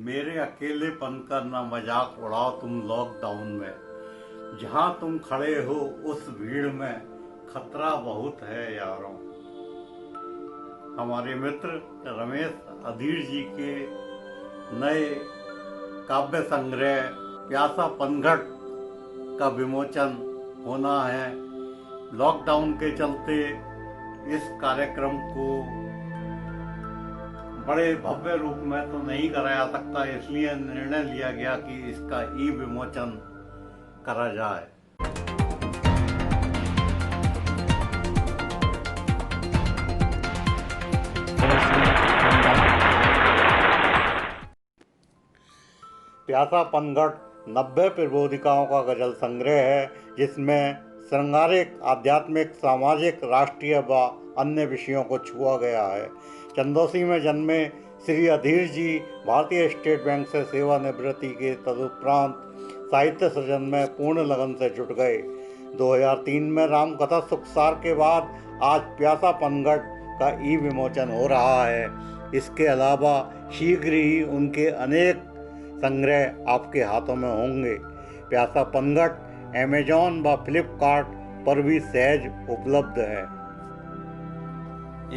मेरे अकेलेपन का न मजाक उड़ाओ तुम लॉकडाउन में। जहां तुम खड़े हो उस भीड़ में खतरा बहुत है यारों। हमारे मित्र रमेश अधीर जी के नए काव्य संग्रह प्यासा पनघट का विमोचन होना है। लॉकडाउन के चलते इस कार्यक्रम को बड़े भव्य रूप में तो नहीं कराया सकता, इसलिए निर्णय लिया गया कि इसका ई विमोचन करा जाए। प्यासा पनघट 90 प्रबोधिकाओं का गजल संग्रह है, जिसमें श्रृंगारिक, आध्यात्मिक, सामाजिक, राष्ट्रीय व अन्य विषयों को छुआ गया है। चंदौसी में जन्मे श्री अधीर जी भारतीय स्टेट बैंक से सेवानिवृत्ति के तदुपरांत साहित्य सृजन में पूर्ण लगन से जुट गए। 2003 में रामकथा सुखसार के बाद आज प्यासा पनघट का ई विमोचन हो रहा है। इसके अलावा शीघ्र ही उनके अनेक संग्रह आपके हाथों में होंगे। प्यासा पनघट अमेजॉन व फ्लिपकार्ट पर भी सहज उपलब्ध है।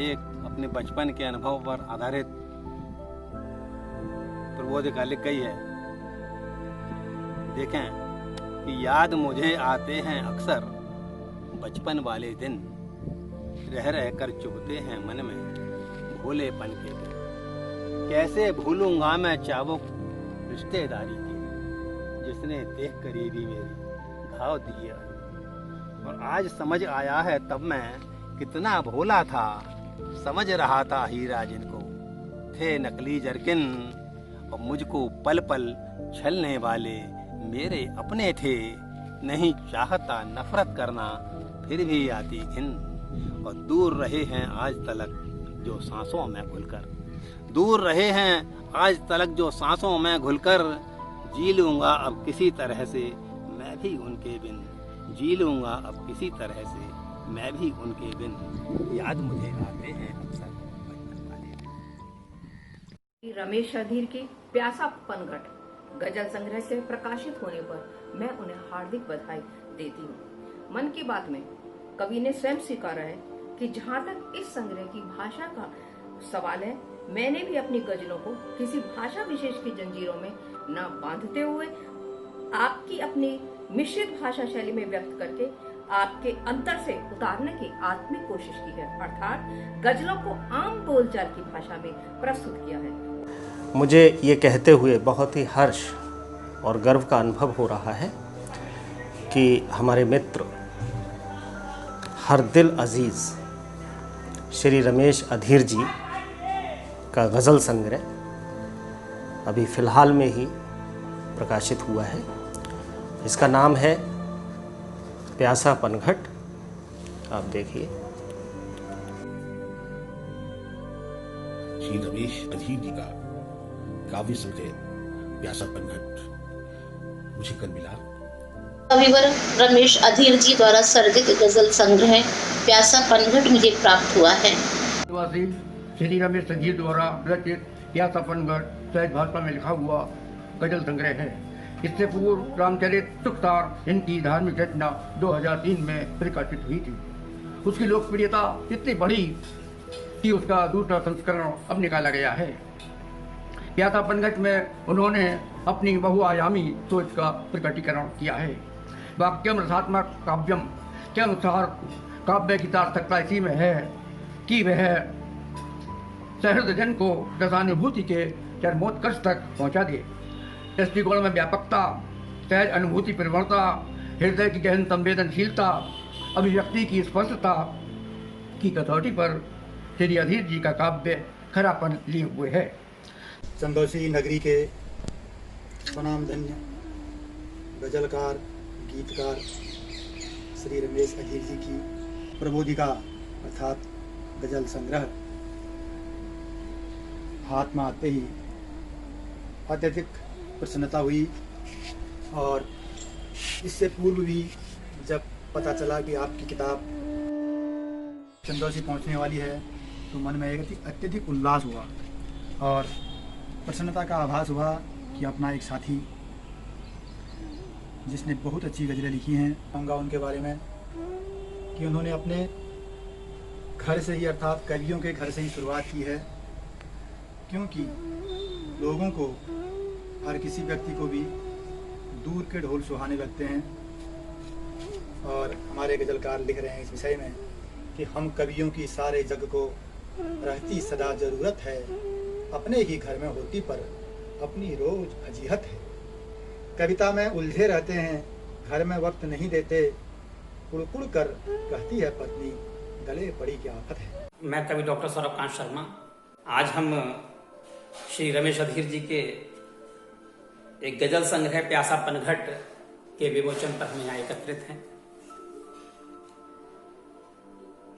एक अपने बचपन के अनुभव पर आधारित प्रबोधिका लिख गई है। देखें कि याद मुझे आते हैं अक्सर बचपन वाले दिन, रह रह कर चुभते हैं मन में भोलेपन के दिन। कैसे भूलूंगा मैं चाबुक रिश्तेदारी के, जिसने देख कर ही भी मेरी घाव दिया। और आज समझ आया है तब मैं कितना भोला था, समझ रहा था हीरा जिनको थे नकली जरकिन, और मुझको पल पल छलने वाले मेरे अपने थे। नहीं चाहता नफरत करना फिर भी आती घिन, और दूर रहे हैं आज तलक जो सांसों में घुलकर, दूर रहे हैं आज तलक जो सांसों में घुलकर। जी लूंगा अब किसी तरह से मैं भी उनके बिन, जी लूंगा अब किसी तरह से मैं भी उनके बिन। याद मुझे आते हैं अक्सर बचपन वाले। रमेश अधीर के प्यासा पनघट गजल संग्रह से प्रकाशित होने पर मैं उन्हें हार्दिक बधाई देती हूँ। मन की बात में कवि ने स्वयं स्वीकारा है कि जहाँ तक इस संग्रह की भाषा का सवाल है, मैंने भी अपनी गजलों को किसी भाषा विशेष की जंजीरों में न बांधते हुए आपकी अपनी मिश्रित भाषा शैली में व्यक्त करके आपके अंतर से उतारने की आत्मिक कोशिश की है, अर्थात गजलों को आम बोलचाल की भाषा में प्रस्तुत किया है। मुझे ये कहते हुए बहुत ही हर्ष और गर्व का अनुभव हो रहा है कि हमारे मित्र हर दिल अजीज़ श्री रमेश अधीर जी का गज़ल संग्रह अभी फ़िलहाल में ही प्रकाशित हुआ है। इसका नाम है प्यासा पनघट। आप देखिए। श्री रमेश अधीर जी का काव्य संग्रह प्यासा पनघट मुझे कल मिला। कविवर रमेश अधीर जी द्वारा सर्जित गजल संग्रह प्यासा पनघट मुझे प्राप्त हुआ है। श्री रमेश अधीर द्वारा रचित प्यासा पनघट सहज भाषा में लिखा हुआ गजल संग्रह है। इससे पूर्व रामचरित सुखसार इनकी धार्मिक रचना 2003 में प्रकाशित हुई थी। उसकी लोकप्रियता इतनी बढ़ी कि उसका दूसरा संस्करण अब निकाला गया है। प्यासा पनघट में उन्होंने अपनी बहुआयामी सोच का प्रकटीकरण किया है। वाक्यम रसात्मक काव्यम के अनुसार काव्य की सार्थकता इसी में है कि वह सहृदय जन को रसानुभूति के चरमोत्कर्ष तक पहुंचा दे। दृष्टिकोण में व्यापकता, सहज अनुभूति प्रवणता, हृदय की गहन संवेदनशीलता, अभिव्यक्ति की स्पष्टता की कसौटी पर श्री अधीर जी का काव्य खरापन लिए हुए है। चंदौसी नगरी के स्वनामधन्य गजलकार, गीतकार श्री रमेश अधीर जी की प्रबोधिका अर्थात गजल संग्रह हाथ में आते ही अत्यधिक प्रसन्नता हुई। और इससे पूर्व भी जब पता चला कि आपकी किताब चंदौसी पहुंचने वाली है तो मन में एक अत्यधिक उल्लास हुआ। और प्रसन्नता का आभास हुआ कि अपना एक साथी जिसने बहुत अच्छी गज़लें लिखी हैं, कहूँगा उनके बारे में कि उन्होंने अपने घर से ही अर्थात कवियों के घर से ही शुरुआत की है, क्योंकि लोगों को, हर किसी व्यक्ति को भी दूर के ढोल सुहाने लगते हैं। और हमारे गज़लकार लिख रहे हैं इस विषय में कि हम कवियों की सारे जग को रहती सदा ज़रूरत है, अपने ही घर में होती पर अपनी रोज अजीहत है। कविता में उलझे रहते हैं, घर में वक्त नहीं देते, कुड़ कर कहती है पत्नी, गले पड़ी क्या आफत है। मैं कवि डॉक्टर सौरभ कांत शर्मा। आज हम श्री रमेश अधीर जी के एक गजल संग्रह प्यासा पनघट के विमोचन पर हम यहाँ एकत्रित हैं।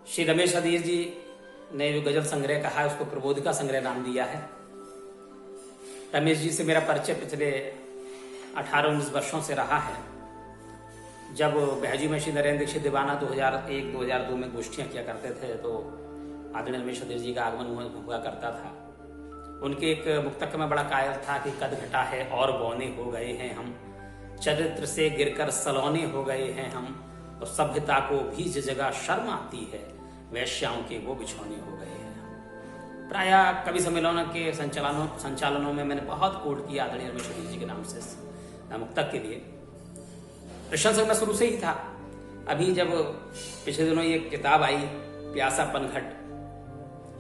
श्री रमेश अधीर जी ने जो गजल संग्रह कहा है उसको प्रबोधिका संग्रह नाम दिया है। रमेश जी से मेरा परिचय पिछले 18-19 वर्षों से रहा है। जब बहजी में श्री नरेंद्र दीक्षित दीवाना 2001-2002 में गोष्ठियां किया करते थे तो आदरणीय रमेश अधीर जी का आगमन हुआ करता था। उनके एक मुक्तक में बड़ा कायल था कि कद घटा है और बौने हो गए हैं हम, चरित्र से गिरकर सलोने हो गए हैं हम, और सभ्यता को भी जिस जगह शर्म आती है वैश्याओं के वो बिछौने हो गए हैं। प्रायः कवि सम्मेलनों के संचालनों में मैंने बहुत कोट किया आदरणीय रमेश अधीर जी के नाम से मुक्तक के लिए। प्रशंसक मैं शुरू से ही था। अभी जब पिछले दिनों ये किताब आई प्यासा पनघट,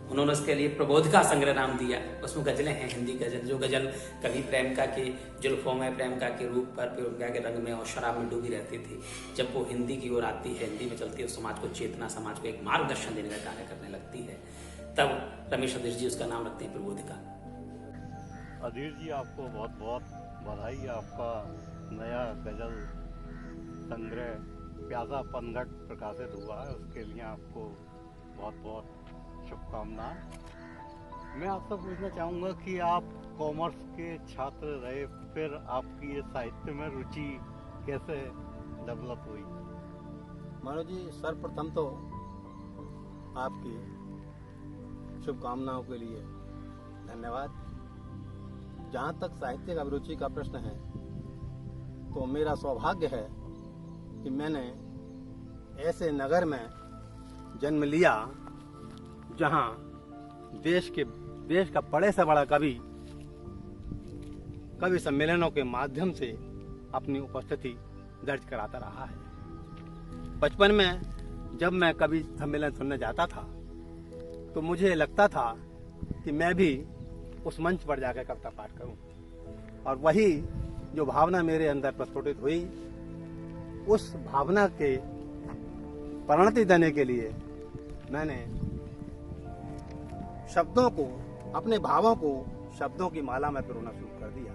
उन्होंने उसके लिए प्रबोधिका संग्रह नाम दिया। उसमें गजलें हैं, हिंदी गजल, जो गजल कभी प्रेमिका के जुल्फों में, प्रेमिका के रूप पर, प्रेमिका के रंग में और शराब में डूबी रहती थी, जब वो हिंदी की ओर आती है, हिंदी में चलती है, समाज को चेतना, समाज को एक मार्गदर्शन देने का कार्य करने लगती है, तब रमेश अधीर जी उसका नाम रखते हैं प्रबोधिका। अधीर जी, आपको बहुत बहुत बधाई। आपका नया गजल संग्रह प्यासा पनघट प्रकाशित हुआ है, उसके लिए आपको बहुत बहुत शुभकामनाएं। मैं आपसे पूछना चाहूँगा कि आप कॉमर्स के छात्र रहे, फिर आपकी ये साहित्य में रुचि कैसे डेवलप हुई? मनोज जी, सर्वप्रथम तो आपकी शुभकामनाओं के लिए धन्यवाद। जहाँ तक साहित्य का अभिरुचि का प्रश्न है तो मेरा सौभाग्य है कि मैंने ऐसे नगर में जन्म लिया जहाँ देश का बड़े से बड़ा कवि सम्मेलनों के माध्यम से अपनी उपस्थिति दर्ज कराता रहा है। बचपन में जब मैं कवि सम्मेलन सुनने जाता था तो मुझे लगता था कि मैं भी उस मंच पर जाकर कविता पाठ करूं, और वही जो भावना मेरे अंदर प्रस्फुटित हुई, उस भावना के परिणति देने के लिए मैंने शब्दों को, अपने भावों को शब्दों की माला में पिरोना शुरू कर दिया,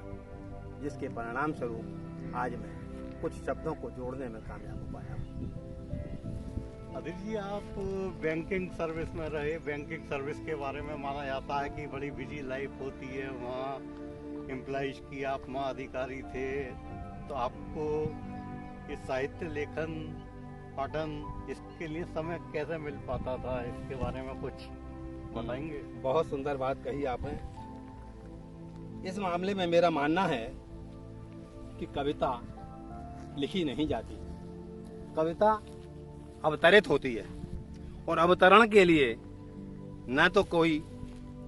जिसके परिणाम स्वरूप आज मैं कुछ शब्दों को जोड़ने में कामयाब हो पाया। अधीर जी, आप बैंकिंग सर्विस में रहे। बैंकिंग सर्विस के बारे में माना जाता है कि बड़ी बिजी लाइफ होती है वहाँ एम्प्लॉइज की। आप वहाँ अधिकारी थे, तो आपको ये साहित्य लेखन, पठन, इसके लिए समय कैसे मिल पाता था? इसके बारे में कुछ बताएंगे? बहुत सुंदर बात कही आपने। इस मामले में मेरा मानना है कि कविता लिखी नहीं जाती, कविता अवतरित होती है, और अवतरण के लिए न तो कोई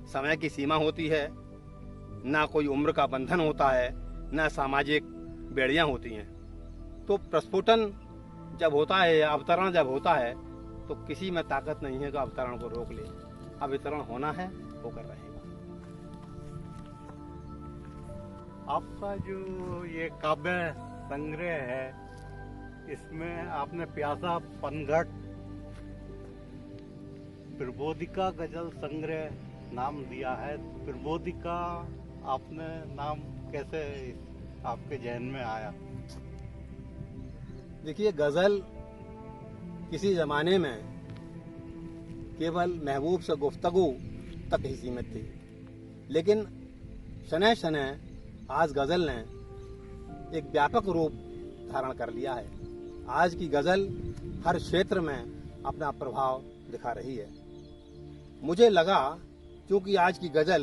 समय की सीमा होती है, न कोई उम्र का बंधन होता है, न सामाजिक बेड़ियां होती हैं। तो प्रस्फुटन जब होता है या अवतरण जब होता है तो किसी में ताकत नहीं है कि अवतरण को रोक ले। अवतरण होना है, होकर रहेगा। आपका जो ये काव्य संग्रह है, इसमें आपने प्यासा पनघट प्रबोधिका गजल संग्रह नाम दिया है। प्रबोधिका आपने नाम कैसे आपके जहन में आया? देखिए, गजल किसी जमाने में केवल महबूब से गुफ्तगू तक ही सीमित थी, लेकिन शनय शनय आज गजल ने एक व्यापक रूप धारण कर लिया है। आज की गजल हर क्षेत्र में अपना प्रभाव दिखा रही है। मुझे लगा क्योंकि आज की गजल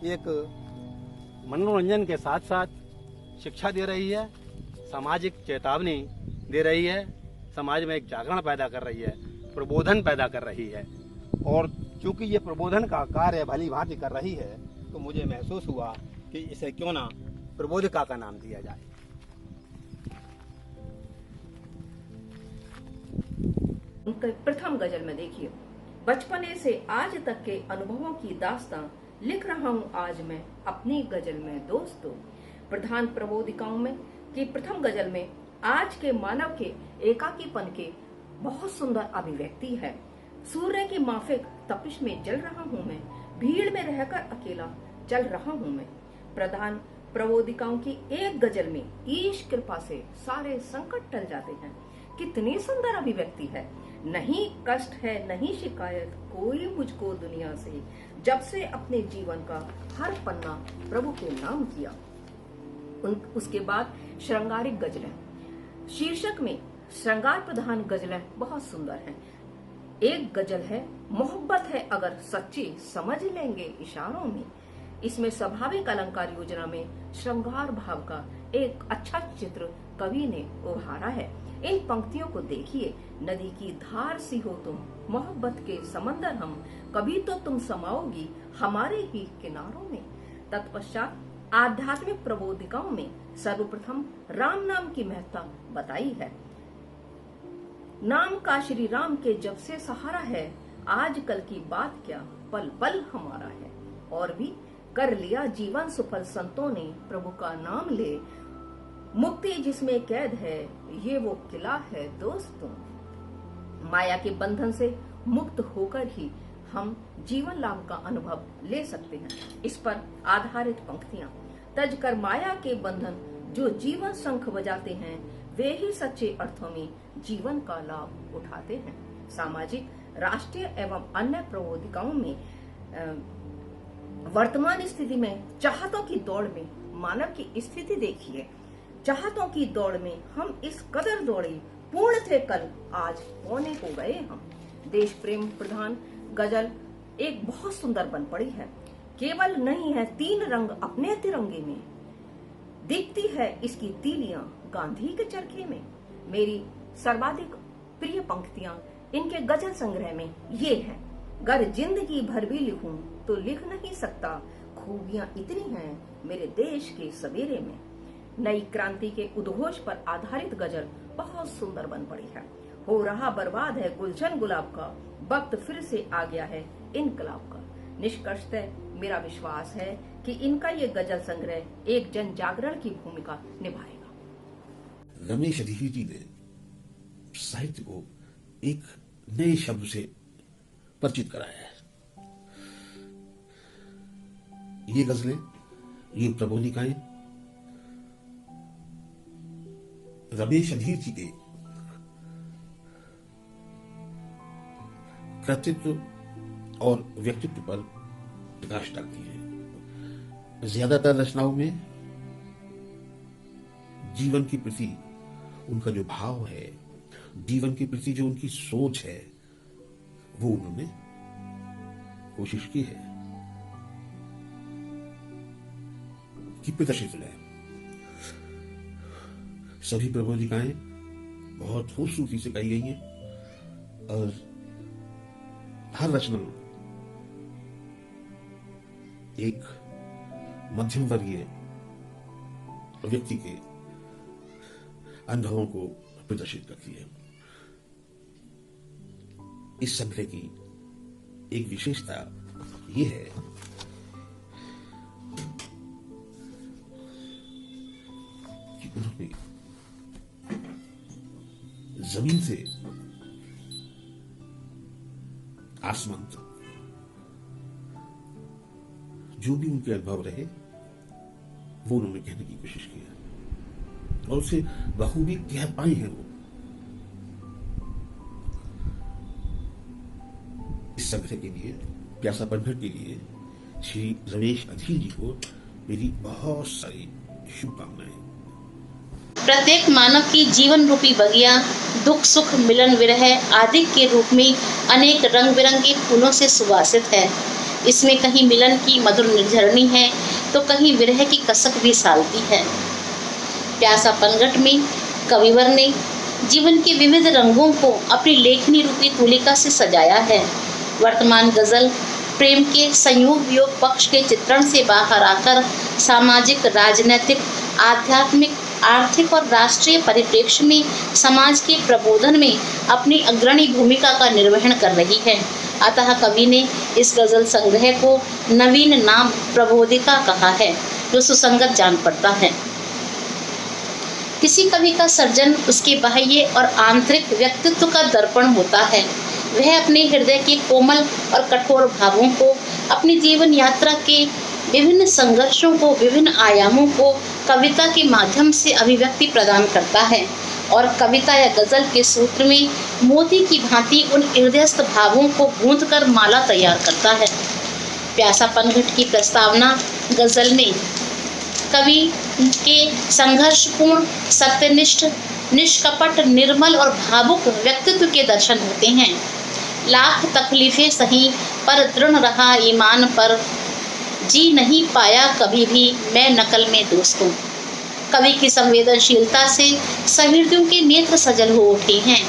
एक मनोरंजन के साथ साथ शिक्षा दे रही है, सामाजिक चेतावनी दे रही है, समाज में एक जागरण पैदा कर रही है, प्रबोधन पैदा कर रही है। और चूंकि ये प्रबोधन का कार्य भली भांति कर रही है तो मुझे महसूस हुआ कि इसे क्यों ना प्रबोधिका का नाम दिया जाए। उनके प्रथम गजल में देखिए, बचपने से आज तक के अनुभवों की दास्तां लिख रहा हूँ आज मैं अपनी गजल में दोस्तों। प्रधान प्रबोधिकाओं में की प्रथम गजल में आज के मानव के एकाकीपन के बहुत सुंदर अभिव्यक्ति है। सूर्य की माफिक तपिश में जल रहा हूँ मैं, भीड़ में रहकर अकेला चल रहा हूँ मैं। प्रधान प्रबोधिकाओं की एक गजल में ईश कृपा से सारे संकट टल जाते हैं। कितनी सुंदर अभिव्यक्ति है। नहीं कष्ट है नहीं शिकायत कोई मुझको दुनिया से, जब से अपने जीवन का हर पन्ना प्रभु के नाम किया। उसके बाद श्रृंगारिक गजलें, शीर्षक में श्रृंगार प्रधान गजलें बहुत सुंदर हैं। एक गजल है मोहब्बत है अगर सच्ची समझ लेंगे इशारों में। इसमें स्वाभाविक अलंकार योजना में श्रृंगार भाव का एक अच्छा चित्र कवि ने उभारा है। इन पंक्तियों को देखिए, नदी की धार सी हो तुम, मोहब्बत के समंदर हम, कभी तो तुम समाओगी हमारे ही किनारों में। तत्पश्चात आध्यात्मिक प्रबोधिकाओं में सर्वप्रथम राम नाम की महत्ता बताई है। नाम का श्री राम के जब से सहारा है, आज कल की बात क्या पल पल हमारा है। और भी कर लिया जीवन सुफल संतों ने, प्रभु का नाम ले मुक्ति जिसमें कैद है, ये वो किला है दोस्तों। माया के बंधन से मुक्त होकर ही हम जीवन लाभ का अनुभव ले सकते हैं। इस पर आधारित पंक्तियां, तज कर माया के बंधन जो जीवन शंख बजाते हैं, वे ही सच्चे अर्थों में जीवन का लाभ उठाते हैं। सामाजिक, राष्ट्रीय एवं अन्य प्रबोधिकाओं में वर्तमान स्थिति में चाहतों की दौड़ में मानव की स्थिति देखिए। चाहतों की दौड़ में हम इस कदर दौड़े, पूर्ण थे कल आज पौने हो गए हम। देश प्रेम प्रधान गजल एक बहुत सुंदर बन पड़ी है। केवल नहीं है तीन रंग अपने तिरंगे में, दिखती है इसकी तीलियां गांधी के चरखे में। मेरी सर्वाधिक प्रिय पंक्तियां इनके गजल संग्रह में ये हैं। गर जिंदगी भर भी लिखूं तो लिख नहीं सकता, खूबियां इतनी हैं मेरे देश के सवेरे में। नई क्रांति के उद्घोष पर आधारित गजल बहुत सुंदर बन पड़ी है। हो रहा बर्बाद है गुलशन गुलाब का, वक्त फिर से आ गया है इनकलाब का। निष्कर्षतः मेरा विश्वास है कि इनका ये गजल संग्रह एक जन जागरण की भूमिका निभाएगा। रमेश अधीर जी ने साहित्य को एक नए शब्द से परिचित कराया है। ये गजलें, ये प्रबोधिकाएं रमेश अधीर जी के कृतित्व और व्यक्तित्व पर प्रकाश डालती है। ज्यादातर रचनाओं में जीवन के प्रति उनका जो भाव है, जीवन के प्रति जो उनकी सोच है, वो उन्होंने कोशिश की है कि प्रदर्शित है। सभी प्रबोधिकाएं बहुत खूबसूरती से कही गई हैं और हर रचना एक मध्यम वर्गीय व्यक्ति के अनुभवों को प्रदर्शित करती है। इस संग्रह की एक विशेषता यह है कि उन्होंने जमीन से आसमान तक जो भी उनके अनुभव रहे वो उन्होंने कहने की कोशिश की है और उसे बखूबी कह पाए हैं। वो इस संग्रह के लिए, प्यासा पनघट के लिए श्री रमेश अधीर जी को मेरी बहुत सारी शुभकामनाएं। प्रत्येक मानव की जीवन रूपी बगिया दुख सुख मिलन विरह आदि के रूप में अनेक रंग बिरंगे फूलों से सुवासित है। इसमें कहीं मिलन की मधुर निर्झरणी है, तो कहीं विरह की कसक भी सालती है। प्यासा पनघट में कविवर ने जीवन के विविध रंगों को अपनी लेखनी रूपी तुलिका से सजाया है। वर्तमान गजल प्रेम के संयोग वियोग पक्ष के चित्रण से बाहर आकर सामाजिक, राजनीतिक, आध्यात्मिक, आर्थिक और राष्ट्रीय परिप्रेक्ष्य में समाज के प्रबोधन में अपनी अग्रणी भूमिका का निर्वहन कर रही है। अतः कवि ने इस गजल संग्रह को नवीन नाम प्रबोधिका कहा है, जो सुसंगत जान पड़ता है। किसी कवि का सर्जन उसके बाह्य और आंतरिक व्यक्तित्व का दर्पण होता है। वह अपने हृदय के कोमल और कठोर भावों को, अपनी जीवन यात्रा के विभिन्न संघर्षों को, विभिन्न आयामों को कविता के माध्यम से अभिव्यक्ति प्रदान करता है और कविता या गजल के सूत्र में मोती की भांति उन हृदयस्थ भावों को गूंथकर माला तैयार करता है। प्यासा पनघट की प्रस्तावना गजल में कवि के संघर्षपूर्ण, सत्यनिष्ठ, निष्कपट, निर्मल और भावुक व्यक्तित्व के दर्शन होते हैं। लाख तकलीफें सही पर दृढ़ रहा ईमान पर, जी नहीं पाया कभी भी मैं नकल में दोस्तों। कवि की संवेदनशीलता से सहृदयों के नेत्र सजल हो उठे हैं।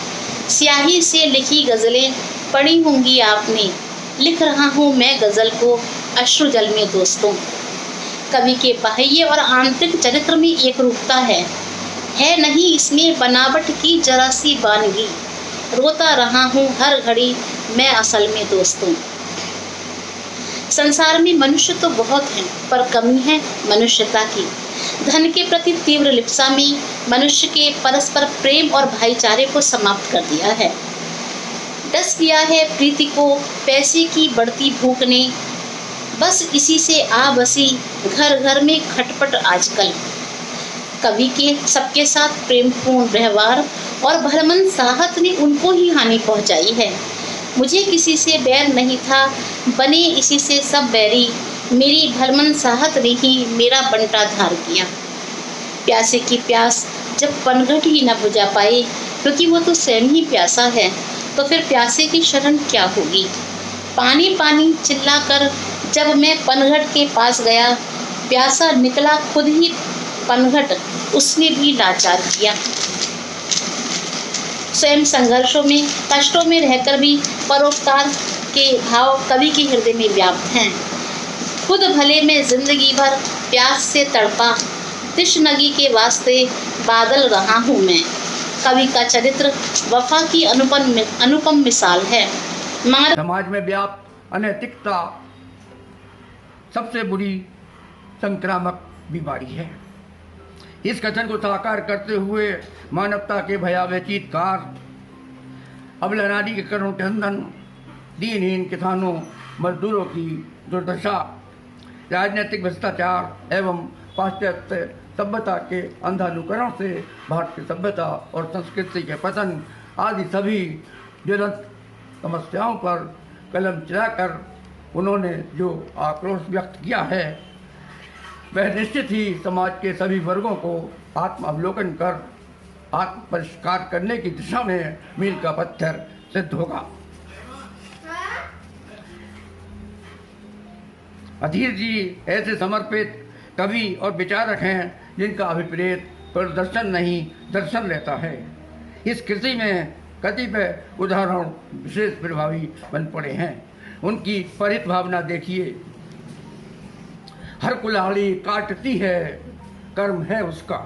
स्याही से लिखी गजलें पढ़ी होंगी आपने, लिख रहा हूँ मैं गजल को अश्रु जल में दोस्तों। कवि के बाह्य और आंतरिक चरित्र में एक रूपता है नहीं इसमें बनावट की जरा सी वानगी, रोता रहा हूँ हर घड़ी मैं असल में दोस्तों। संसार में मनुष्य तो बहुत हैं, पर कमी है मनुष्यता की। धन के प्रति तीव्र लिप्सा में मनुष्य के परस्पर प्रेम और भाईचारे को समाप्त कर दिया है। डस दिया है प्रीति को पैसे की बढ़ती भूख ने, बस इसी से आ बसी घर घर में खटपट आजकल। कवि के सबके साथ प्रेमपूर्ण व्यवहार और भरमन साहत ने उनको ही हानि पहुंचाई है। मुझे किसी से बैर नहीं था, बने इसी से सब बैरी, मेरी भरमन साहत ने ही मेरा बंटा धार किया। प्यासे की प्यास जब पनघट ही न बुझा पाए, क्योंकि वो तो स्वयं ही प्यासा है, तो फिर प्यासे की शरण क्या होगी। पानी पानी चिल्लाकर जब मैं पनघट के पास गया, प्यासा निकला खुद ही पनघट, उसने भी लाचार किया। स्वयं संघर्षों में, कष्टों में रहकर भी परोपकार के भाव कवि के हृदय में व्याप्त हैं। खुद भले में जिंदगी भर प्यास से तड़पा, तिश्नगी के वास्ते बादल रहा हूँ मैं। कवि का चरित्र वफा की अनुपम मिसाल है। समाज में व्याप्त अनैतिकता सबसे बुरी संक्रामक बीमारी है। इस कथन को साकार करते हुए मानवता के भयावह चीत्कार, अबला नारी के करुण क्रंदन, दीनहीन किसानों मजदूरों की दुर्दशा, राजनीतिक भ्रष्टाचार एवं पाश्चात्य सभ्यता के अंधानुकरण से भारत की सभ्यता और संस्कृति के पतन आदि सभी ज्वलंत समस्याओं पर कलम चलाकर उन्होंने जो आक्रोश व्यक्त किया है, वह निश्चित ही समाज के सभी वर्गों को आत्म अवलोकन कर आत्म परिष्कार करने की दिशा में मील का पत्थर सिद्ध होगा। अधीर जी ऐसे समर्पित कवि और विचारक हैं जिनका अभिप्रेत प्रदर्शन नहीं दर्शन लेता है। इस कृति में कतिपय उदाहरण विशेष प्रभावी बन पड़े हैं। उनकी परित भावना देखिए। हर कुल्हाड़ी काटती है, कर्म है उसका,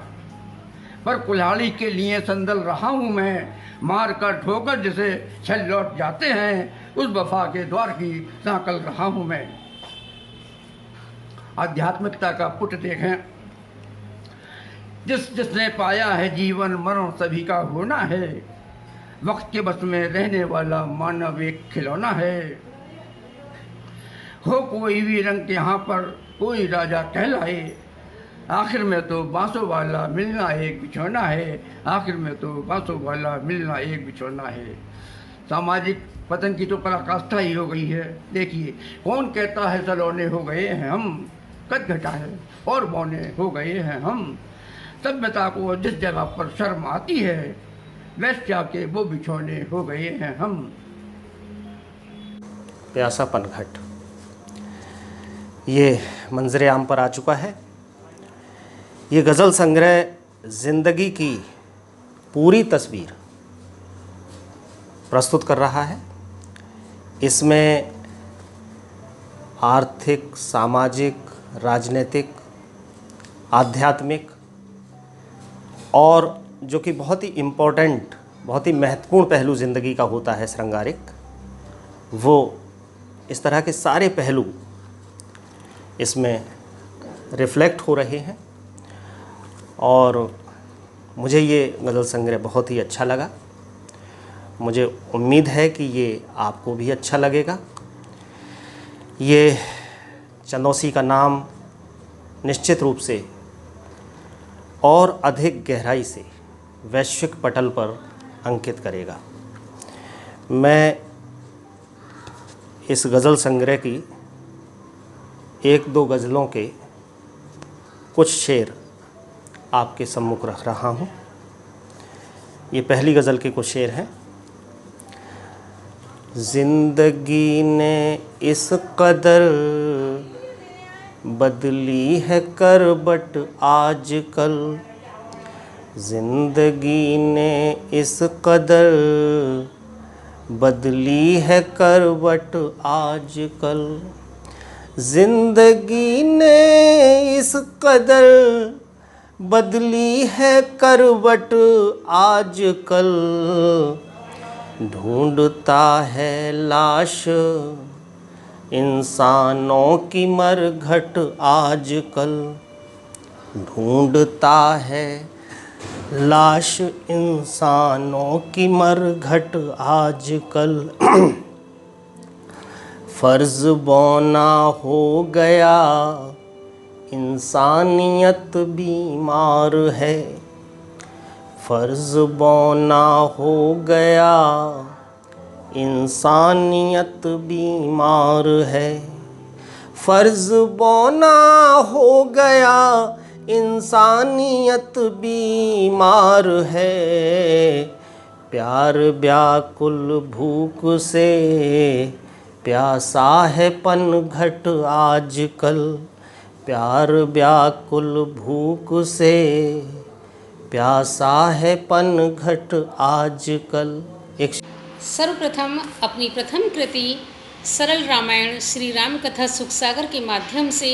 पर कुल्हाड़ी के लिए संदल रहा हूँ मैं, मार कर ठोकर जिसे छल लौट जाते हैं, उस वफा के द्वार की सांकल रहा हूँ मैं। आध्यात्मिकता का पुट देखें। जिसने पाया है जीवन मरण सभी का होना है, वक्त के बस में रहने वाला मानव एक खिलौना है। हो कोई भी रंग यहाँ पर कोई राजा कहलाए, आखिर में तो बांसों वाला मिलना एक बिछौना है, आखिर में तो बांसों वाला मिलना एक बिछौना है। सामाजिक पतन की तो पराकाष्ठा ही हो गई है। देखिए, कौन कहता है सलोने हो गए हैं हम, कद घटा है और बौने हो गए हैं हम। सभ्यता को जिस जगह पर शर्म आती है, वैश्या के वो बिछौने हो गए हैं हम। प्यासा पनघट। ये मंजरे आम पर आ चुका है। ये गज़ल संग्रह ज़िंदगी की पूरी तस्वीर प्रस्तुत कर रहा है। इसमें आर्थिक, सामाजिक, राजनीतिक, आध्यात्मिक और जो कि बहुत ही इम्पोर्टेंट, बहुत ही महत्वपूर्ण पहलू ज़िंदगी का होता है श्रृंगारिक, वो इस तरह के सारे पहलू इसमें रिफ्लेक्ट हो रहे हैं। और मुझे ये गज़ल संग्रह बहुत ही अच्छा लगा। मुझे उम्मीद है कि ये आपको भी अच्छा लगेगा। ये चंदौसी का नाम निश्चित रूप से और अधिक गहराई से वैश्विक पटल पर अंकित करेगा। मैं इस गज़ल संग्रह की एक दो गज़लों के कुछ शेर आपके सम्मुख रख रहा हूँ। ये पहली गज़ल के कुछ शेर हैं। ज़िंदगी ने इस कदर बदली है करवट आजकल, ज़िंदगी ने इस कदर बदली है करवट आजकल, ज़िंदगी ने इस कदर बदली है करवट आजकल, ढूंढता है लाश इंसानों की मरघट आजकल, ढूंढता है लाश इंसानों की मरघट आजकल, फ़र्ज़ बौना हो गया इंसानियत बीमार है, फ़र्ज़ बौना हो गया इंसानियत बीमार है, फ़र्ज़ बौना हो गया इंसानियत बीमार है, प्यार व्याकुल भूख से प्यासा है पनघट आजकल, प्यार व्याकुल भूख से प्यासा है पनघट आजकल। एक सर्वप्रथम अपनी प्रथम कृति सरल रामायण श्री राम कथा सुखसागर के माध्यम से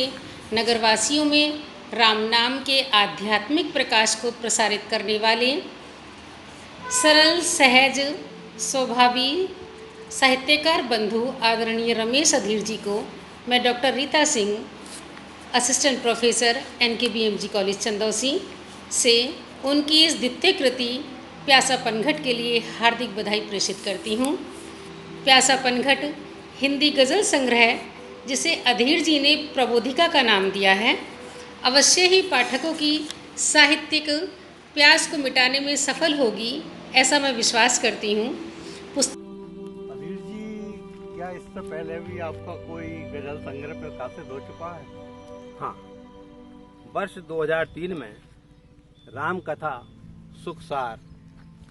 नगरवासियों में राम नाम के आध्यात्मिक प्रकाश को प्रसारित करने वाले सरल, सहज, स्वभावी साहित्यकार बंधु आदरणीय रमेश अधीर जी को मैं doctor Rita Singh, assistant professor NKBMG college Chandausi से उनकी इस द्वितीय कृति प्यासा पनघट के लिए हार्दिक बधाई प्रेषित करती हूँ। प्यासा पनघट हिंदी गज़ल संग्रह जिसे अधीर जी ने प्रबोधिका का नाम दिया है, अवश्य ही पाठकों की साहित्यिक प्यास को मिटाने में सफल होगी, ऐसा मैं विश्वास करती हूँ। अधीर जी, क्या इससे पहले भी आपका कोई गज़ल संग्रह प्रकाशित हो चुका है? हाँ, वर्ष 2003 में राम कथा सुखसार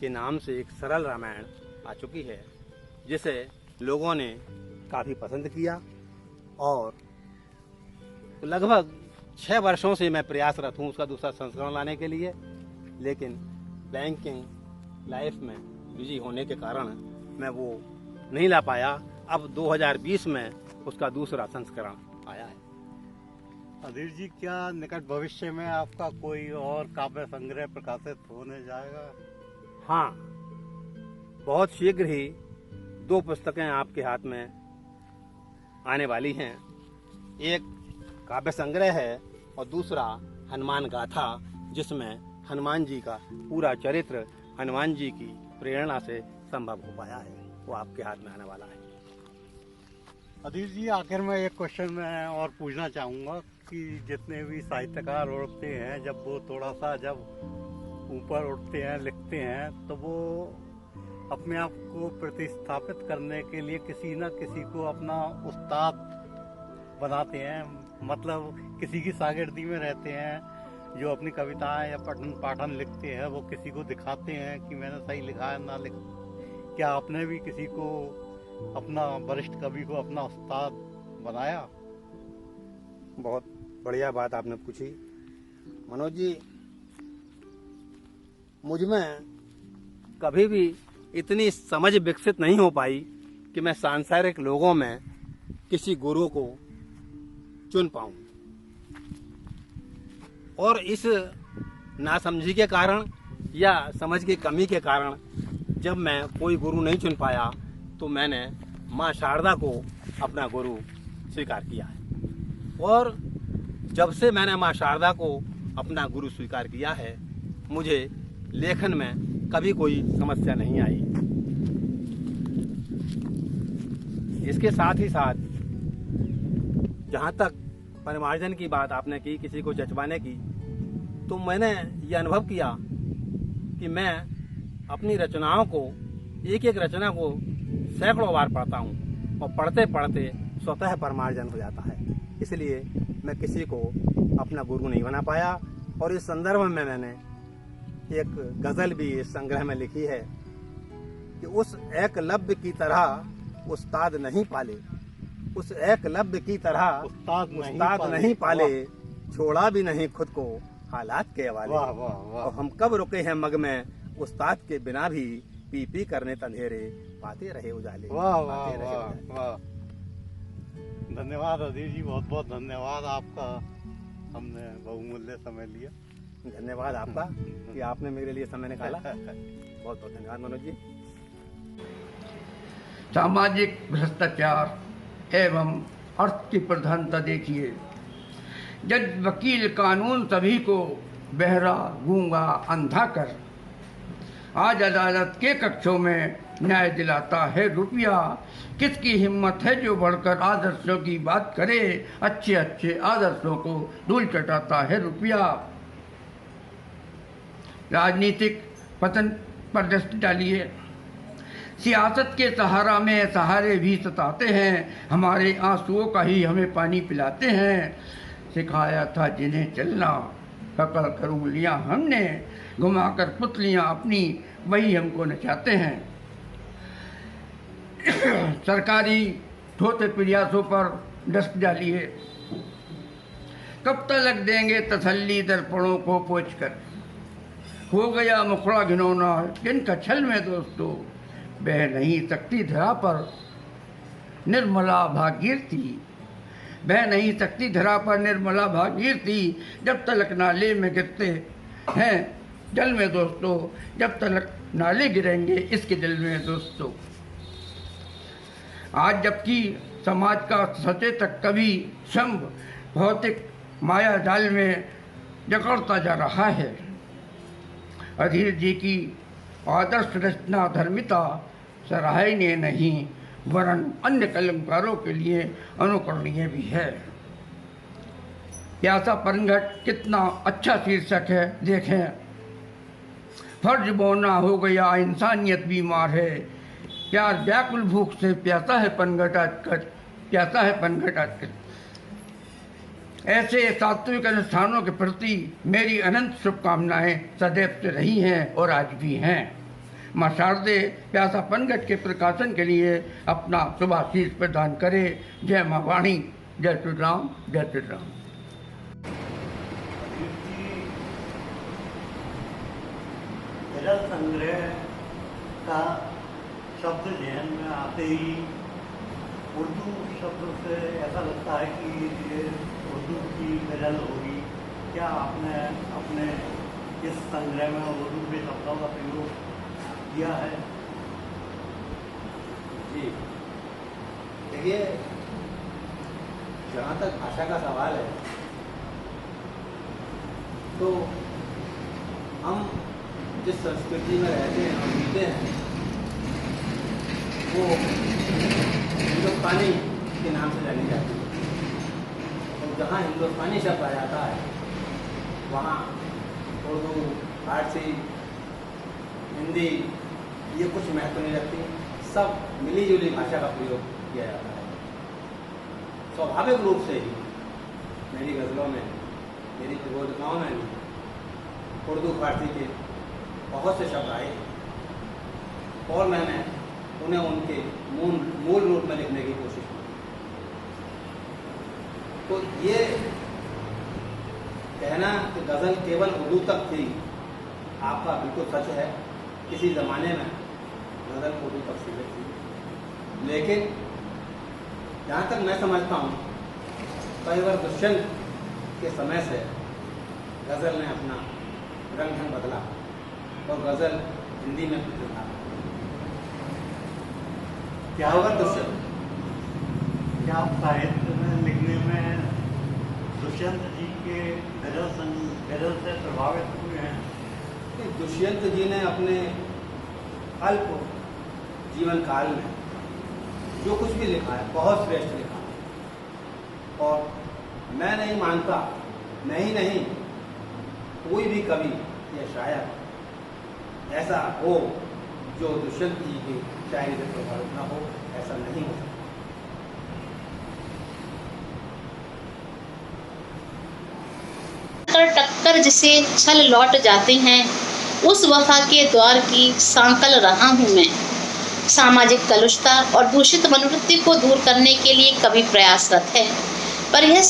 के नाम से एक सरल रामायण आ चुकी है, जिसे लोगों ने काफ़ी पसंद किया और लगभग 6 वर्षों से मैं प्रयासरत हूँ उसका दूसरा संस्करण लाने के लिए, लेकिन बैंकिंग लाइफ में बिजी होने के कारण मैं वो नहीं ला पाया। अब 2020 में उसका दूसरा संस्करण आया है। अधीर जी, क्या निकट भविष्य में आपका कोई और काव्य संग्रह प्रकाशित होने जाएगा? हाँ, बहुत शीघ्र ही 2 पुस्तकें आपके हाथ में आने वाली हैं। एक काव्य संग्रह है और दूसरा हनुमान गाथा, जिसमें हनुमान जी का पूरा चरित्र हनुमान जी की प्रेरणा से संभव हो पाया है, वो आपके हाथ में आने वाला है। अधीर जी, आखिर में एक क्वेश्चन मैं और पूछना चाहूँगा कि जितने भी साहित्यकार उठते हैं, जब वो थोड़ा सा ऊपर उठते हैं, लिखते हैं, तो वो अपने आप को प्रतिस्थापित करने के लिए किसी न किसी को अपना उस्ताद बनाते हैं, मतलब किसी की शागिर्दी में रहते हैं। जो अपनी कविताएं या पठन पाठन लिखते हैं, वो किसी को दिखाते हैं कि मैंने सही लिखा है ना लिख। क्या आपने भी किसी को, अपना वरिष्ठ कवि को अपना उस्ताद बनाया? बहुत बढ़िया बात आपने पूछी मनोज जी। मुझ में कभी भी इतनी समझ विकसित नहीं हो पाई कि मैं सांसारिक लोगों में किसी गुरु को चुन पाऊं, और इस नासमझी के कारण या समझ की कमी के कारण जब मैं कोई गुरु नहीं चुन पाया तो मैंने माँ शारदा को अपना गुरु स्वीकार किया है। और जब से मैंने माँ शारदा को अपना गुरु स्वीकार किया है, मुझे लेखन में कभी कोई समस्या नहीं आई। इसके साथ ही साथ जहाँ तक परिमार्जन की बात आपने की, किसी को जचवाने की, तो मैंने ये अनुभव किया कि मैं अपनी रचनाओं को, एक एक रचना को सैकड़ों बार पढ़ता हूँ और पढ़ते पढ़ते स्वतः परिमार्जन हो जाता है। इसलिए मैं किसी को अपना गुरु नहीं बना पाया। और इस संदर्भ में मैंने एक गजल भी इस संग्रह में लिखी है कि उस एकलव्य की तरह उस्ताद नहीं पाले, उस एकलव्य की तरह उस्ताद नहीं पाले, छोड़ा भी नहीं खुद को हालात के हवाले। और हम कब रुके हैं मग में, उस्ताद के बिना भी पी पी करने तंधेरे, पाते रहे उजाले। वाह वाह वाह वाह, धन्यवाद अधीर जी, बहुत बहुत धन्यवाद आपका, हमने बहुमूल्य समय लिया। धन्यवाद आपका कि आपने मेरे लिए समय निकाला। बहुत बहुत धन्यवाद मनोज जी। सामाजिक भ्रष्टाचार एवं अर्थ की प्रधानता देखिए। जज, वकील, कानून सभी को बहरा, गूंगा, अंधा कर आज अदालत के कक्षों में न्याय दिलाता है रुपया। किसकी हिम्मत है जो बढ़कर आदर्शों की बात करे, अच्छे अच्छे आदर्शों को धूल चटाता है रुपया। राजनीतिक पतन पर दृष्टि डालिए। सियासत के सहारा में सहारे भी सताते हैं, हमारे आंसुओं का ही हमें पानी पिलाते हैं। सिखाया था जिन्हें चलना, पकड़ कर उंगलियां हमने, घुमाकर पुतलियां अपनी वही हमको नचाते हैं। सरकारी ठोते प्रयासों पर दृष्टि डालिए। कब तक देंगे तसल्ली दर्पणों को पोंछ कर, हो गया मुखड़ा घिनौना जिनका छल में दोस्तों, बह नहीं सकती धरा पर निर्मला भागीरथी, बह नहीं सकती धरा पर निर्मला भागीरथी। जब तलक नाले में गिरते हैं जल में दोस्तों, जब तलक नाले गिरेंगे इसके दिल में दोस्तों। आज जबकि समाज का सचेतक कवि शंभ भौतिक माया जाल में जकड़ता जा रहा है, अधीर जी की आदर्श रचना धर्मिता सराहनीय नहीं, वरन अन्य कलमकारों के लिए अनुकरणीय भी है। प्यासा परंगट कितना अच्छा शीर्षक है, देखें। फर्ज बोना हो गया इंसानियत बीमार है, प्यार व्याकुल भूख से प्यासा है पनघट आजकल, प्यासा है पनघट आजकल। ऐसे सात्विक अनुष्ठानों के प्रति मेरी अनंत शुभकामनाएं सदैव से रही हैं और आज भी हैं। माँ शारदे प्यासा पनघट के प्रकाशन के लिए अपना शुभाशीष प्रदान करे। जय माँ वाणी, जय श्री राम, जय श्री राम। गजल संग्रह का शब्द जहन में आते ही उर्दू शब्द से ऐसा लगता है कि ये उर्दू की गजल होगी। क्या आपने अपने इस संग्रह में उर्दू के शब्दों का प्रयोग किया है? जी देखिए, जहाँ तक भाषा का सवाल है तो हम जिस संस्कृति में रहते हैं और जीते हैं वो हिंदुस्तानी के नाम से जानी जाती है। और जहाँ हिंदुस्तानी शब्द आ जाता है वहाँ उर्दू, फारसी, हिंदी ये कुछ महत्व नहीं रखती, सब मिली जुली भाषा का प्रयोग किया जाता है। स्वाभाविक रूप से ही मेरी गज़लों में, मेरी प्रबोधिकाओं में भी उर्दू फारसी के बहुत से शब्द आए और मैंने उन्हें उनके मूल रूप में लिखने की कोशिश की। तो ये कहना कि गज़ल केवल उर्दू तक थी, आपका बिल्कुल सच है। किसी ज़माने में गज़ल उर्दू तक सीमित थी, लेकिन जहाँ तक मैं समझता हूँ कई बार दुष्यंत के समय से गज़ल ने अपना रंग ढंग बदला और गज़ल हिंदी में प्रचलित था। क्या होगा दुष्यंत? क्या आप साहित्य में लिखने में दुष्यंत जी के गजल से प्रभावित हुए हैं? दुष्यंत जी ने अपने अल्प जीवन काल में जो कुछ भी लिखा है बहुत श्रेष्ठ लिखा है, और मैं नहीं मानता, मैं ही नहीं, कोई भी कवि या शायर ऐसा हो जो दुष्यंत जी की शायरी से प्रभावित ना हो, ऐसा नहीं हो सकता। टक्कर जिसे छल लौट जाते हैं, उस वफा के द्वार की सांकल रहा हूँ मैं। सामाजिक कलुषता और दूषित मनोवृत्ति को दूर करने के लिए कवि प्रयासरत है, पर यह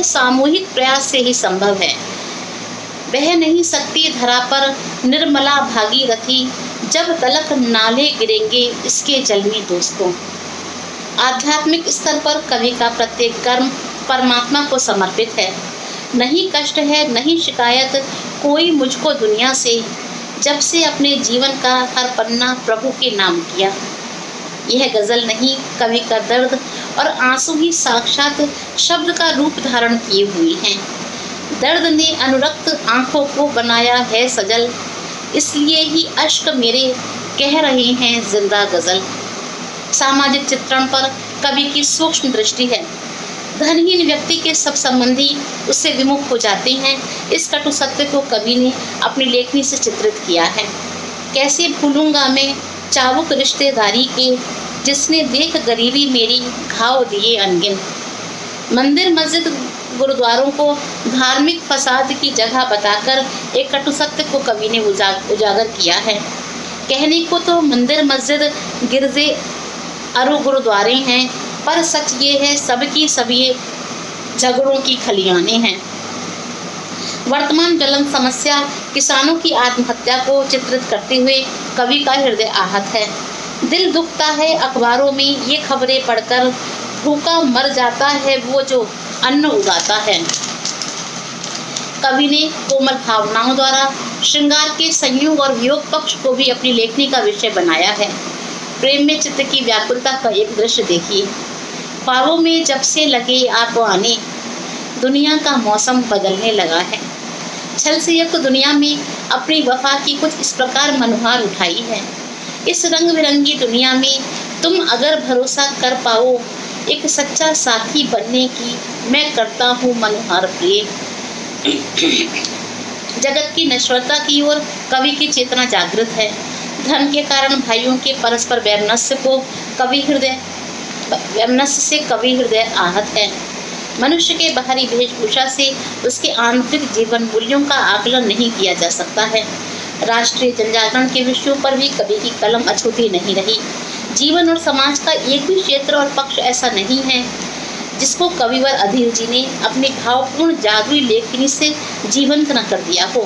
सामूहिक प्रयास से ही संभव है। बह नहीं सकती धरा पर निर्मला भागीरथी, जब तलक नाले गिरेंगे इसके जल में दोस्तों। आध्यात्मिक स्तर पर कवि का प्रत्येक कर्म परमात्मा को समर्पित है। नहीं कष्ट है, नहीं शिकायत कोई मुझको दुनिया से, जब से अपने जीवन का हर पन्ना प्रभु के नाम किया। यह गजल नहीं, कवि का दर्द और आंसू ही साक्षात शब्द का रूप धारण किए हुए हैं। दर्द ने अनुरक्त आंखों को बनाया है सजल, इसलिए ही अश्क मेरे कह रहे हैं जिंदा गजल। सामाजिक चित्रण पर कवि की सूक्ष्म दृष्टि है। धनहीन व्यक्ति के सब संबंधी उससे विमुख हो जाते हैं। इस कटु सत्य को कवि ने अपनी लेखनी से चित्रित किया है। कैसे भूलूंगा मैं चाबुक रिश्तेदारी के, जिसने देख गरीबी मेरी घाव दिए अनगिन। मंदिर मस्जिद गुरुद्वारों को धार्मिक फसाद की जगह बताकर एक कटु सत्य को कवि ने उजागर किया है। कहने को तो मंदिर मस्जिद गिरजे अरु गुरुद्वारे हैं, पर सच ये है सबकी सब ये झगड़ों की खलियाने हैं। वर्तमान ज्वलन समस्या किसानों की आत्महत्या को चित्रित करते हुए कवि का हृदय आहत है। दिल दुखता है अखबारों में ये खबरें पढ़कर, भूखा मर जाता है वो जो अन्न उगाता है। कवि ने कोमल भावनाओं द्वारा श्रृंगार के संयोग और वियोग पक्ष को भी अपनी लेखनी का विषय बनाया है। प्रेम में चित्त की व्याकुलता का एक दृश्य देखिए। ख्वाबों में जब से लगे आप आने, दुनिया का मौसम बदलने लगा है। छल से युक्त दुनिया में अपनी वफा की कुछ इस प्रकार मनुहार उठाई है। इस रंग बिरंगी दुनिया में तुम अगर भरोसा कर पाओ, एक सच्चा साथी बनने की मैं करता हूँ मनुहार प्रिय। जगत की नश्वरता की ओर कवि की चेतना जागृत है। धन के कारण भाइयों के परस्पर वैमनस्य से कवि हृदय आहत है। मनुष्य के बाहरी वेशभूषा से उसके आंतरिक जीवन मूल्यों का आकलन नहीं किया जा सकता है। राष्ट्रीय जनजागरण के विषयों पर भी कवि की कलम अछूती नहीं रही। जीवन और समाज का एक भी क्षेत्र और पक्ष ऐसा नहीं है जिसको कविवर अधीर जी ने अपनी भावपूर्ण जादुई लेखनी से जीवंत न कर दिया हो।